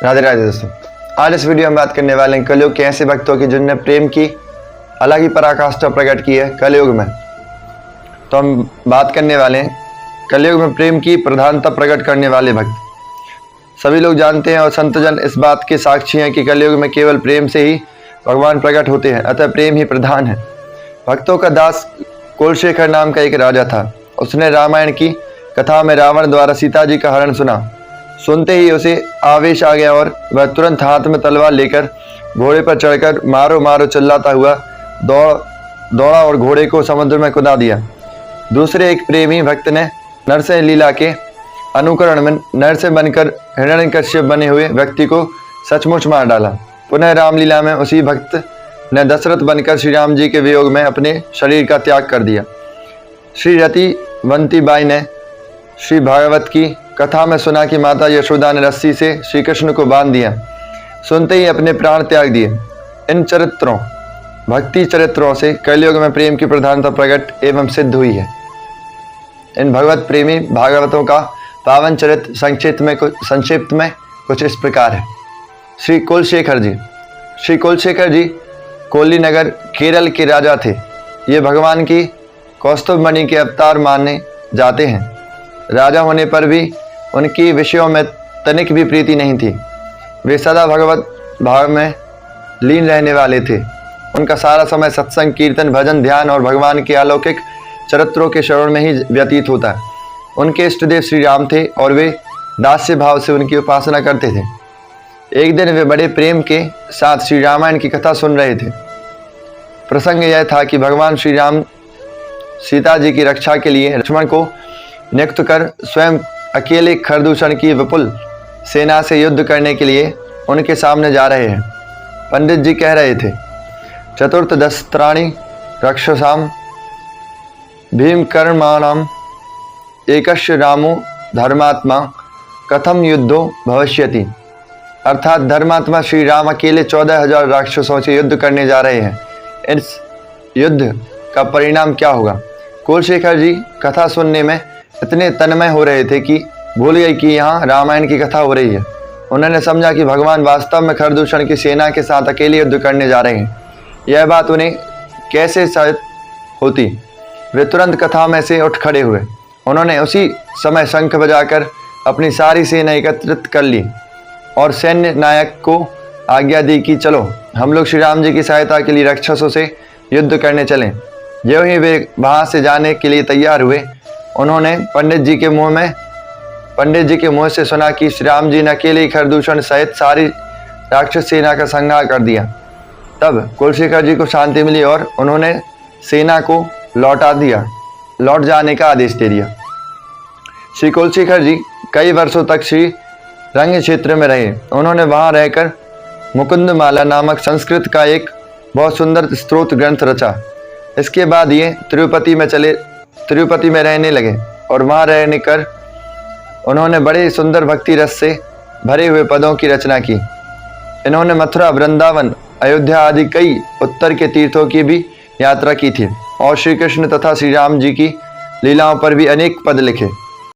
राधे राधे दोस्तों, आज इस वीडियो में बात करने वाले हैं कलयुग के ऐसे भक्तों की जिन्होंने प्रेम की अलग ही पराकाष्ठा प्रकट की है कलयुग में। तो हम बात करने वाले हैं कलयुग में प्रेम की प्रधानता प्रकट करने वाले भक्त। सभी लोग जानते हैं और संतजन इस बात के साक्षी हैं कि कलयुग में केवल प्रेम से ही भगवान प्रकट होते हैं, अतः प्रेम ही प्रधान है। भक्तों का दास कुलशेखर नाम का एक राजा था। उसने रामायण की कथा में रावण द्वारा सीता जी का हरण सुना। सुनते ही उसे आवेश आ गया और वह तुरंत हाथ में तलवार लेकर घोड़े पर चढ़कर मारो मारो चिल्लाता हुआ दौड़ा और घोड़े को समुद्र में कुदा दिया। दूसरे एक प्रेमी भक्त ने नरसिंह लीला के अनुकरण में नरसिंह बनकर हिरण्यकश्यप बने हुए व्यक्ति को सचमुच मार डाला। पुनः रामलीला में उसी भक्त ने दशरथ बनकर श्री राम जी के वियोग में अपने शरीर का त्याग कर दिया। श्री रतिवंती बाई ने श्री भागवत की कथा में सुना कि माता यशोदा ने रस्सी से श्री कृष्ण को बांध दिया। सुनते ही अपने प्राण त्याग दिए। इन चरित्रों भक्ति चरित्रों से कलयुग में प्रेम की प्रधानता प्रकट एवं सिद्ध हुई है। इन भगवत प्रेमी भागवतों का पावन चरित्र संक्षिप्त में कुछ इस प्रकार है। श्री कुलशेखर जी कोली नगर केरल के राजा थे। ये भगवान की कौस्तुभमणि के अवतार माने जाते हैं। राजा होने पर भी उनकी विषयों में तनिक भी प्रीति नहीं थी। वे सदा भगवत भाव में लीन रहने वाले थे। उनका सारा समय सत्संग, कीर्तन, भजन, ध्यान और भगवान के अलौकिक चरित्रों के श्रवण में ही व्यतीत होता है। उनके इष्टदेव श्री राम थे और वे दास्य भाव से उनकी उपासना करते थे। एक दिन वे बड़े प्रेम के साथ श्री रामायण की कथा सुन रहे थे। प्रसंग यह था कि भगवान श्री राम सीता जी की रक्षा के लिए लक्ष्मण को नियुक्त कर स्वयं अकेले खरदूषण की विपुल सेना से युद्ध करने के लिए उनके सामने जा रहे हैं। पंडित जी कह रहे थे, चतुर्दशस्त्राणि रक्षसाम भीमकर्माणाम एकस्य रामो धर्मात्मा कथम युद्धो भविष्यति। अर्थात धर्मात्मा श्री राम अकेले 14,000 राक्षसों से युद्ध करने जा रहे हैं। इस युद्ध का परिणाम क्या होगा। कुलशेखर जी कथा सुनने में इतने तन्मय हो रहे थे कि भूल गए कि यहाँ रामायण की कथा हो रही है। उन्होंने समझा कि भगवान वास्तव में खरदूषण की सेना के साथ अकेले युद्ध करने जा रहे हैं। यह बात उन्हें कैसे शायद होती। वे तुरंत कथा में से उठ खड़े हुए। उन्होंने उसी समय शंख बजाकर अपनी सारी सेना एकत्रित कर ली और सैन्य नायक को आज्ञा दी कि चलो हम लोग श्री राम जी की सहायता के लिए राक्षसों से युद्ध करने चलें। ज्यों ही वे वहाँ से जाने के लिए तैयार हुए, उन्होंने पंडित जी के मुँह से सुना कि श्री राम जी ने अकेले खरदूषण सहित सारी राक्षस सेना का संहार कर दिया। तब कुलशेखर जी को शांति मिली और उन्होंने सेना को लौट जाने का आदेश दे दिया। श्री कुलशेखर जी कई वर्षों तक श्री रंग क्षेत्र में रहे। उन्होंने वहां रहकर मुकुंदमाला नामक संस्कृत का एक बहुत सुंदर स्तोत्र ग्रंथ रचा। इसके बाद ये तिरुपति में रहने लगे और वहां रहने कर उन्होंने बड़े सुंदर भक्ति रस से भरे हुए पदों की रचना की। इन्होंने मथुरा, वृंदावन, अयोध्या आदि कई उत्तर के तीर्थों की भी यात्रा की थी और श्री कृष्ण तथा श्री राम जी की लीलाओं पर भी अनेक पद लिखे।